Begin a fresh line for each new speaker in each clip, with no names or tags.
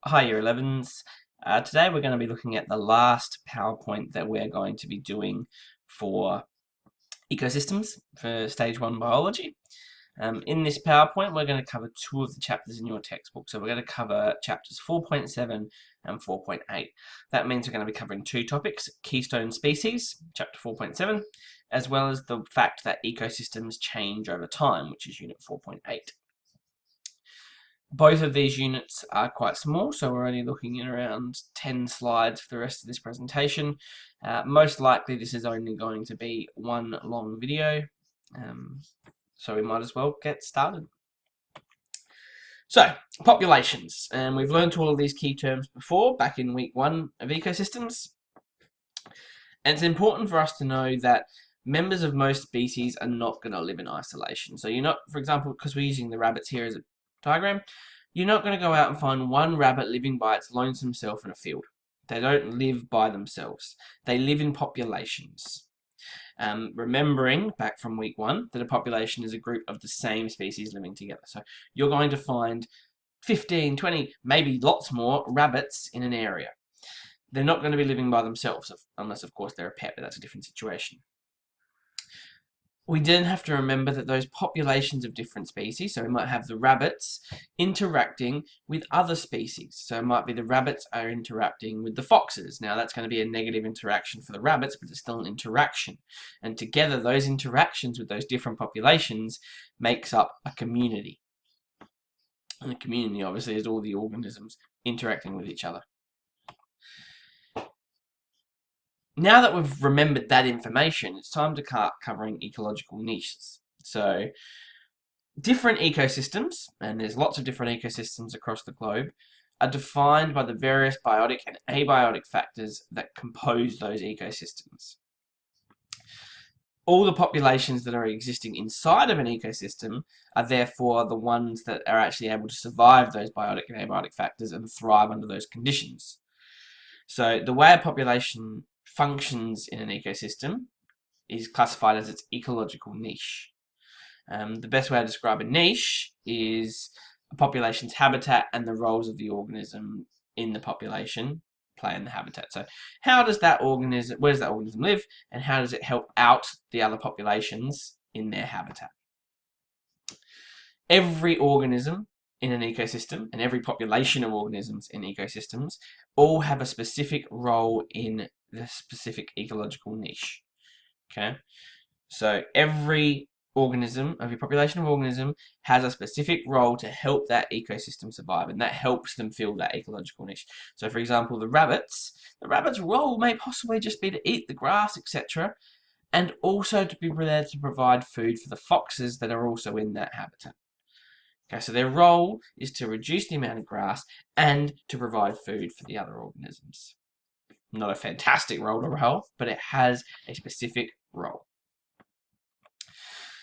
Hi Year 11s. Today we're going to be looking at the last PowerPoint that we're going to be doing for ecosystems for Stage 1 biology. In this PowerPoint we're going to cover two of the chapters in your textbook. So we're going to cover chapters 4.7 and 4.8. That means we're going to be covering two topics: Keystone Species, chapter 4.7, as well as the fact that ecosystems change over time, which is unit 4.8. Both of these units are quite small, so we're only looking at around 10 slides for the rest of this presentation. Most likely this is only going to be one long video, so we might as well get started. So, populations, and we've learned all of these key terms before, back in week 1 of ecosystems. And it's important for us to know that members of most species are not going to live in isolation. So you're not, for example, because we're using the rabbits here as a diagram, you're not going to go out and find one rabbit living by its lonesome self in a field. They don't live by themselves. They live in populations. Remembering back from week 1 that a population is a group of the same species living together. So you're going to find 15, 20, maybe lots more rabbits in an area. They're not going to be living by themselves, unless, of course, they're a pet, but that's a different situation. We then have to remember that those populations of different species, so we might have the rabbits interacting with other species. So it might be the rabbits are interacting with the foxes. Now that's going to be a negative interaction for the rabbits, but it's still an interaction. And together those interactions with those different populations makes up a community. And a community obviously is all the organisms interacting with each other. Now that we've remembered that information, it's time to start covering ecological niches. So, different ecosystems, and there's lots of different ecosystems across the globe, are defined by the various biotic and abiotic factors that compose those ecosystems. All the populations that are existing inside of an ecosystem are therefore the ones that are actually able to survive those biotic and abiotic factors and thrive under those conditions. So, the way a population functions in an ecosystem is classified as its ecological niche. The best way to describe a niche is a population's habitat and the roles of the organism in the population play in the habitat. So how does that organism, where does that organism live, and how does it help out the other populations in their habitat? Every organism in an ecosystem and every population of organisms in ecosystems all have a specific role in the specific ecological niche. Okay, so every organism, every population of organism has a specific role to help that ecosystem survive, and that helps them fill that ecological niche. So for example, the rabbit's role may possibly just be to eat the grass, etc., and also to be there to provide food for the foxes that are also in that habitat. Okay, so their role is to reduce the amount of grass and to provide food for the other organisms. Not a fantastic role to hold, but it has a specific role.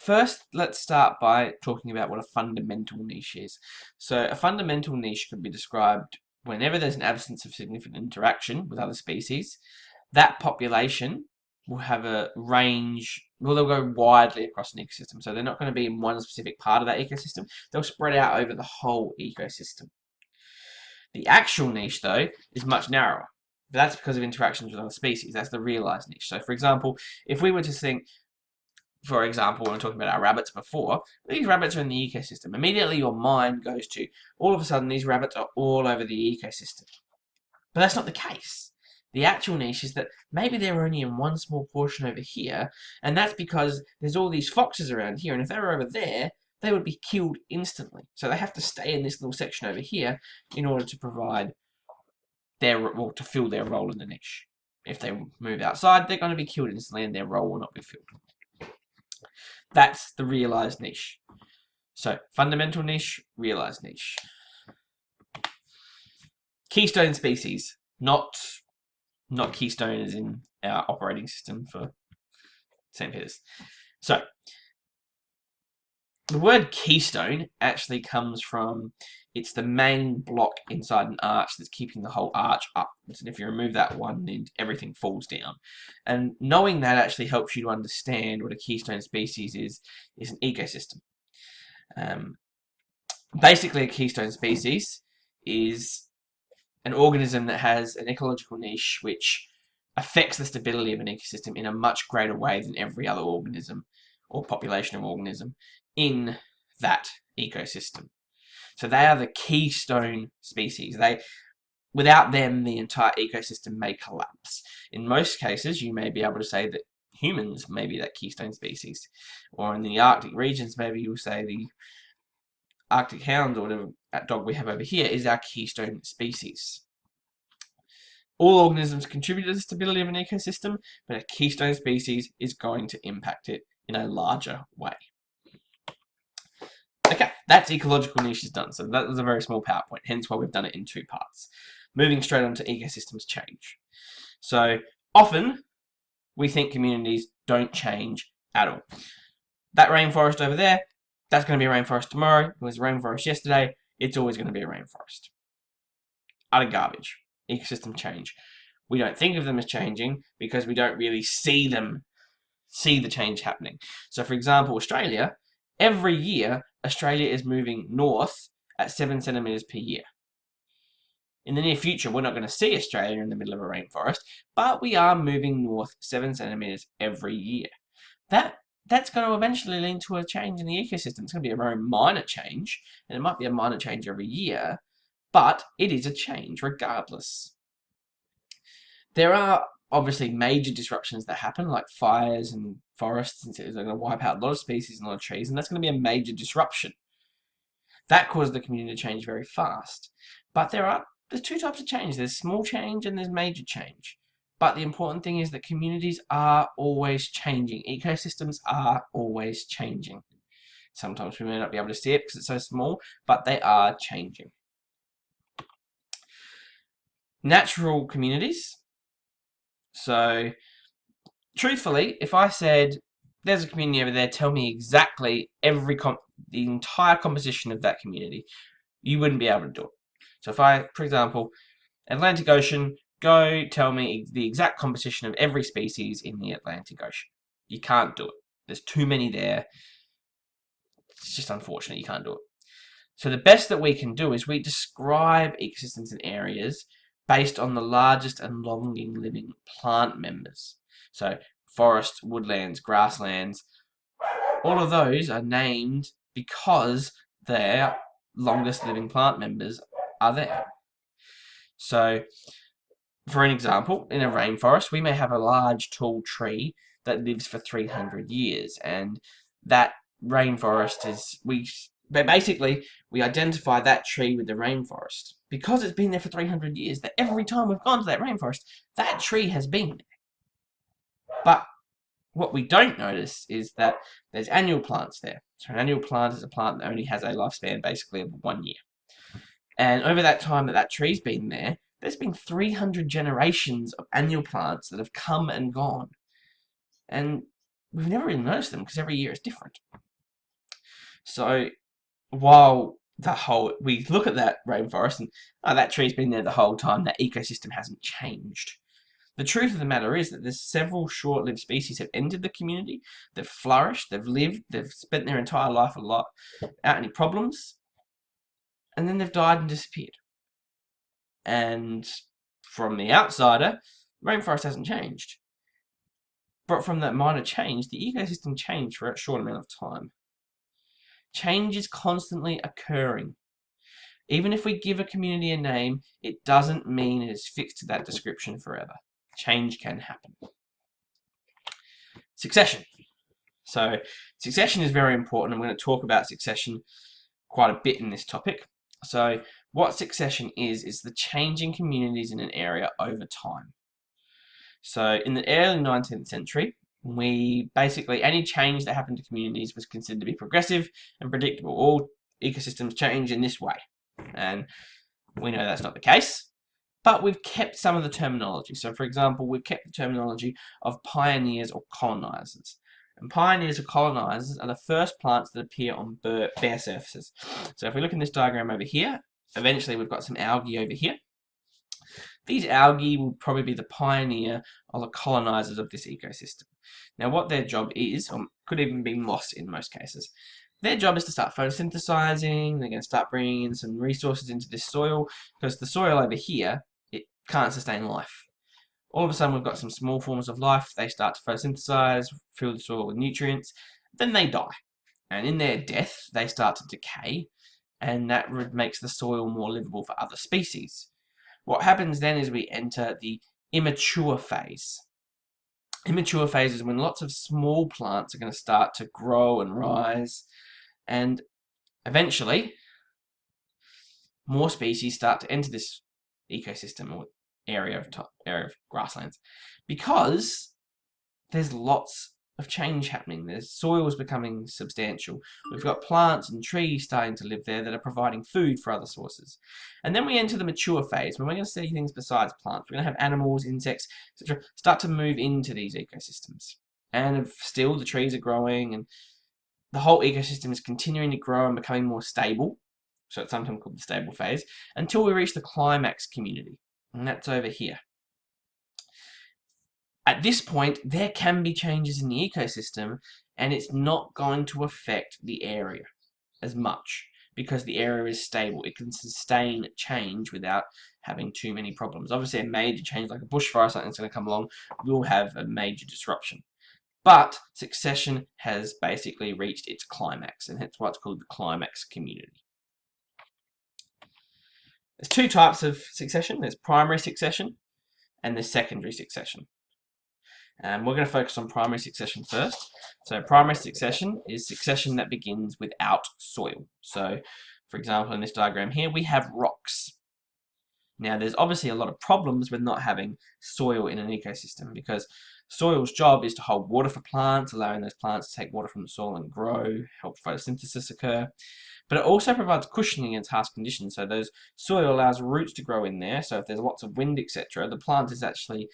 First, let's start by talking about what a fundamental niche is. So a fundamental niche could be described whenever there's an absence of significant interaction with other species. That population will have a range, well, they'll go widely across an ecosystem. So they're not going to be in one specific part of that ecosystem. They'll spread out over the whole ecosystem. The actual niche, though, is much narrower. That's because of interactions with other species. That's the realized niche. So, for example, if we were to think, for example, when we were talking about our rabbits before, these rabbits are in the ecosystem. Immediately your mind goes to, all of a sudden, these rabbits are all over the ecosystem. But that's not the case. The actual niche is that maybe they're only in one small portion over here, and that's because there's all these foxes around here, and if they were over there, they would be killed instantly. So they have to stay in this little section over here in order to provide to fill their role in the niche. If they move outside, they're going to be killed instantly, and their role will not be filled. That's the realized niche. So, fundamental niche, realized niche. Keystone species, not keystone as in our operating system for St. Peter's. So, the word keystone actually comes from, it's the main block inside an arch that's keeping the whole arch up. And if you remove that one, then everything falls down. And knowing that actually helps you to understand what a keystone species is an ecosystem. Basically, a keystone species is an organism that has an ecological niche which affects the stability of an ecosystem in a much greater way than every other organism or population of organism in that ecosystem. So they are the keystone species. Without them, the entire ecosystem may collapse. In most cases, you may be able to say that humans may be that keystone species. Or in the Arctic regions, maybe you'll say the Arctic hound, or whatever that dog we have over here, is our keystone species. All organisms contribute to the stability of an ecosystem, but a keystone species is going to impact it in a larger way. Okay, that's ecological niches done. So that was a very small PowerPoint, hence why we've done it in 2 parts. Moving straight on to ecosystems change. So often we think communities don't change at all. That rainforest over there, that's going to be a rainforest tomorrow. It was a rainforest yesterday. It's always going to be a rainforest. Utter garbage. Ecosystem change. We don't think of them as changing because we don't really see the change happening. So for example, Australia, every year, Australia is moving north at 7 centimetres per year. In the near future, we're not going to see Australia in the middle of a rainforest, but we are moving north 7 centimetres every year. That's going to eventually lead to a change in the ecosystem. It's going to be a very minor change, and it might be a minor change every year, but it is a change regardless. There are obviously major disruptions that happen, like fires and forests, and they're going to wipe out a lot of species and a lot of trees, and that's going to be a major disruption. That causes the community to change very fast. But there's 2 types of change. There's small change and there's major change. But the important thing is that communities are always changing. Ecosystems are always changing. Sometimes we may not be able to see it because it's so small, but they are changing. Natural communities. So, truthfully, if I said, there's a community over there, tell me exactly the entire composition of that community, you wouldn't be able to do it. So if I, for example, Atlantic Ocean, go tell me the exact composition of every species in the Atlantic Ocean. You can't do it. There's too many there. It's just unfortunate you can't do it. So the best that we can do is we describe ecosystems and areas based on the largest and longest living plant members. So forests, woodlands, grasslands, all of those are named because their longest living plant members are there. So, for an example, in a rainforest, we may have a large tall tree that lives for 300 years, and that rainforest we identify that tree with the rainforest because it's been there for 300 years, that every time we've gone to that rainforest, that tree has been there. But what we don't notice is that there's annual plants there. So an annual plant is a plant that only has a lifespan basically of 1 year. And over that time that tree's been there, there's been 300 generations of annual plants that have come and gone. And we've never really noticed them because every year is different. So while we look at that rainforest and that tree's been there the whole time, that ecosystem hasn't changed. The truth of the matter is that there's several short-lived species have entered the community, they've flourished, they've lived, they've spent their entire life without any problems, and then they've died and disappeared. And from the outsider, the rainforest hasn't changed. But from that minor change, the ecosystem changed for a short amount of time. Change is constantly occurring. Even if we give a community a name, it doesn't mean it is fixed to that description forever. Change can happen. Succession. So succession is very important. I'm going to talk about succession quite a bit in this topic. So what succession is the changing communities in an area over time. So in the early 19th century, any change that happened to communities was considered to be progressive and predictable. All ecosystems change in this way. And we know that's not the case. But we've kept some of the terminology. So, for example, we've kept the terminology of pioneers or colonizers. And pioneers or colonizers are the first plants that appear on bare surfaces. So if we look in this diagram over here, eventually we've got some algae over here. These algae will probably be the pioneer or the colonizers of this ecosystem. Now, what their job is, or could even be moss in most cases, Their job is to start photosynthesizing. They're going to start bringing in some resources into this soil, because the soil over here, it can't sustain life. All of a sudden, we've got some small forms of life. They start to photosynthesize, fill the soil with nutrients, then they die. And in their death, they start to decay, and that makes the soil more livable for other species. What happens then is we enter the immature phase. Immature phase is when lots of small plants are going to start to grow and rise, and eventually more species start to enter this ecosystem or area of grasslands, because there's lots of change happening. There's soils becoming substantial. We've got plants and trees starting to live there that are providing food for other sources. And then we enter the mature phase, when we're going to see things besides plants. We're going to have animals, insects, etc. start to move into these ecosystems. And still the trees are growing, and the whole ecosystem is continuing to grow and becoming more stable. So it's sometimes called the stable phase, until we reach the climax community. And that's over here. At this point, there can be changes in the ecosystem, and it's not going to affect the area as much, because the area is stable. It can sustain change without having too many problems. Obviously, a major change like a bushfire or something that's going to come along will have a major disruption. But succession has basically reached its climax, and that's what's called the climax community. There's two types of succession. There's primary succession and there's secondary succession. And we're going to focus on primary succession first. So primary succession is succession that begins without soil. So, for example, in this diagram here, we have rocks. Now, there's obviously a lot of problems with not having soil in an ecosystem, because soil's job is to hold water for plants, allowing those plants to take water from the soil and grow, help photosynthesis occur. But it also provides cushioning against harsh conditions. So those soil allows roots to grow in there. So if there's lots of wind, etc., the plant is actually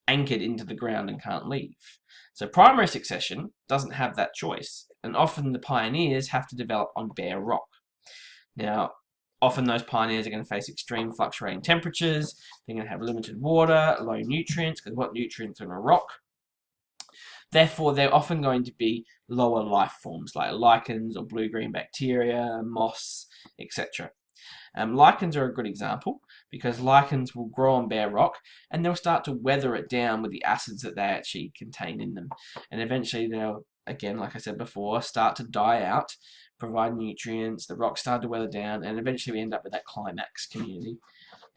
anchored into the ground and can't leave. So primary succession doesn't have that choice, and often the pioneers have to develop on bare rock. Now, often those pioneers are going to face extreme fluctuating temperatures. They're going to have limited water, low nutrients, because what nutrients are in a rock? Therefore, they're often going to be lower life forms like lichens or blue-green bacteria, moss, etc. Lichens are a good example, because lichens will grow on bare rock and they'll start to weather it down with the acids that they actually contain in them. And eventually they'll, again, like I said before, start to die out, provide nutrients, the rocks start to weather down, and eventually we end up with that climax community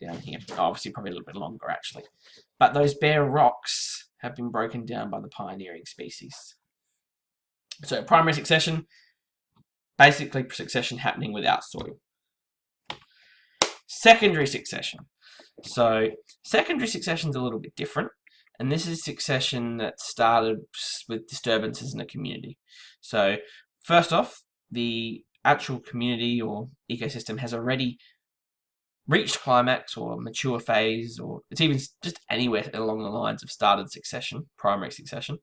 down here. Obviously, probably a little bit longer, actually. But those bare rocks have been broken down by the pioneering species. So primary succession, basically succession happening without soil. Secondary succession. So secondary succession is a little bit different, and this is succession that started with disturbances in the community. So first off, the actual community or ecosystem has already reached climax or mature phase, or it's even just anywhere along the lines of started succession, primary succession.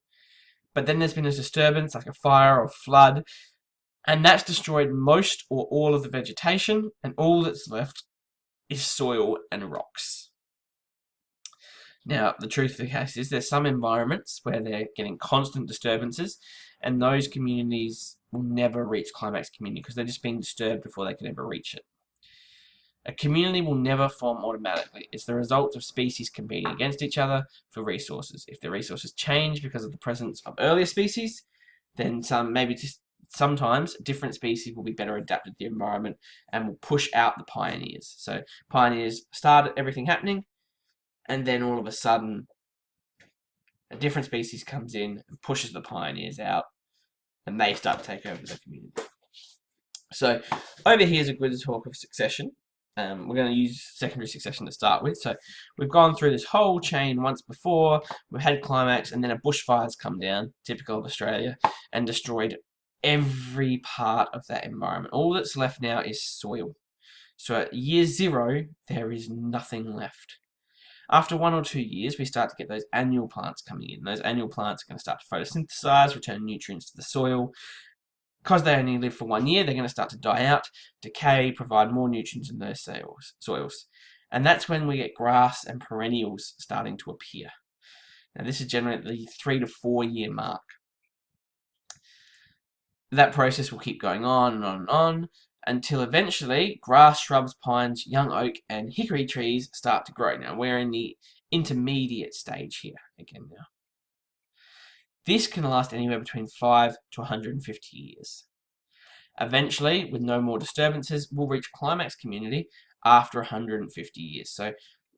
But then there's been a disturbance like a fire or flood, and that's destroyed most or all of the vegetation, and all that's left is soil and rocks. Now, the truth of the case is there's some environments where they're getting constant disturbances, and those communities will never reach climax community because they're just being disturbed before they can ever reach it. A community will never form automatically. It's the result of species competing against each other for resources. If the resources change because of the presence of earlier species, then sometimes different species will be better adapted to the environment and will push out the pioneers. So pioneers started everything happening, and then all of a sudden a different species comes in and pushes the pioneers out, and they start to take over the community. So over here is a good talk of succession. We're going to use secondary succession to start with. So we've gone through this whole chain once before. We've had climax, and then a bushfire's come down, typical of Australia, and destroyed every part of that environment. All that's left now is soil. So at year 0, there is nothing left. After 1 or 2 years, we start to get those annual plants coming in. Those annual plants are going to start to photosynthesize, return nutrients to the soil. Because they only live for 1 year, they're going to start to die out, decay, provide more nutrients in those soils. And that's when we get grass and perennials starting to appear. Now, this is generally the 3 to 4 year mark. that process will keep going on and on and on until eventually grass, shrubs, pines, young oak, and hickory trees start to grow. Now, we're in the intermediate stage here again now. This can last anywhere between 5 to 150 years. Eventually, with no more disturbances, we'll reach climax community after 150 years. So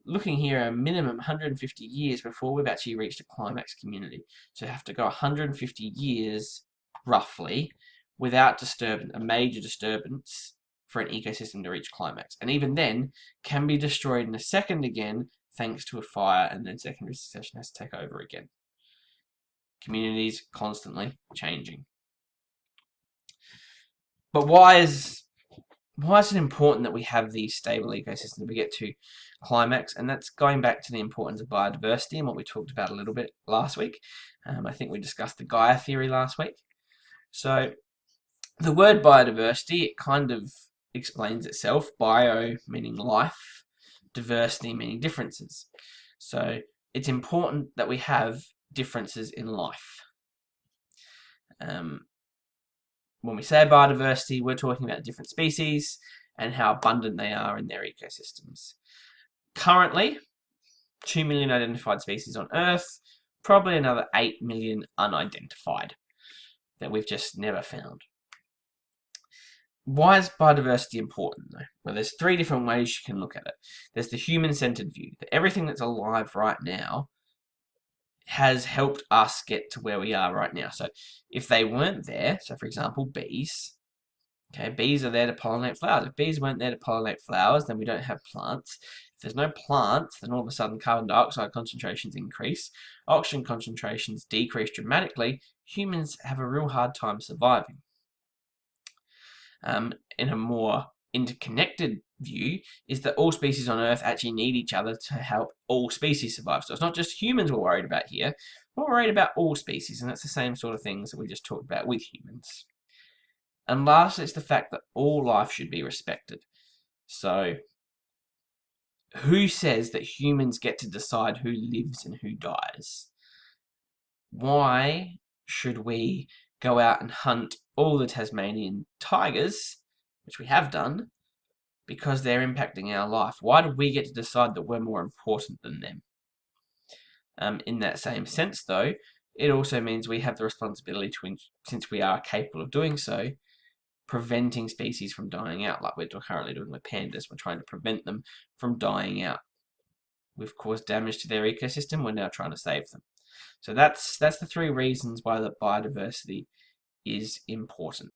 looking here, a minimum 150 years before we've actually reached a climax community. So you have to go 150 years, roughly, without a major disturbance for an ecosystem to reach climax. And even then, can be destroyed in a second again, thanks to a fire, and then secondary succession has to take over again. Communities constantly changing. But why is it important that we have these stable ecosystems? We get to climax, and that's going back to the importance of biodiversity and what we talked about a little bit last week. I think we discussed the Gaia theory last week. So the word biodiversity, it kind of explains itself. Bio meaning life, diversity meaning differences. So it's important that we have differences in life. When we say biodiversity, we're talking about different species and how abundant they are in their ecosystems. Currently, 2 million identified species on Earth, probably another 8 million unidentified that we've just never found. Why is biodiversity important, though? Well, there's 3 different ways you can look at it. There's the human-centered view, that everything that's alive right now has helped us get to where we are right now. So if they weren't there, so for example, bees, okay, bees are there to pollinate flowers. If bees weren't there to pollinate flowers, then we don't have plants. If there's no plants, then all of a sudden carbon dioxide concentrations increase, oxygen concentrations decrease dramatically, humans have a real hard time surviving. In a more interconnected view is that all species on Earth actually need each other to help all species survive. So it's not just humans we're worried about here, we're worried about all species, and that's the same sort of things that we just talked about with humans. And lastly, it's the fact that all life should be respected. So who says that humans get to decide who lives and who dies? Why should we go out and hunt all the Tasmanian tigers, which we have done, because they're impacting our life? Why do we get to decide that we're more important than them? In that same sense, though, it also means we have the responsibility to, since we are capable of doing so, preventing species from dying out, like we're currently doing with pandas. We're trying to prevent them from dying out. We've caused damage to their ecosystem, we're now trying to save them. So that's the 3 reasons why the biodiversity is important.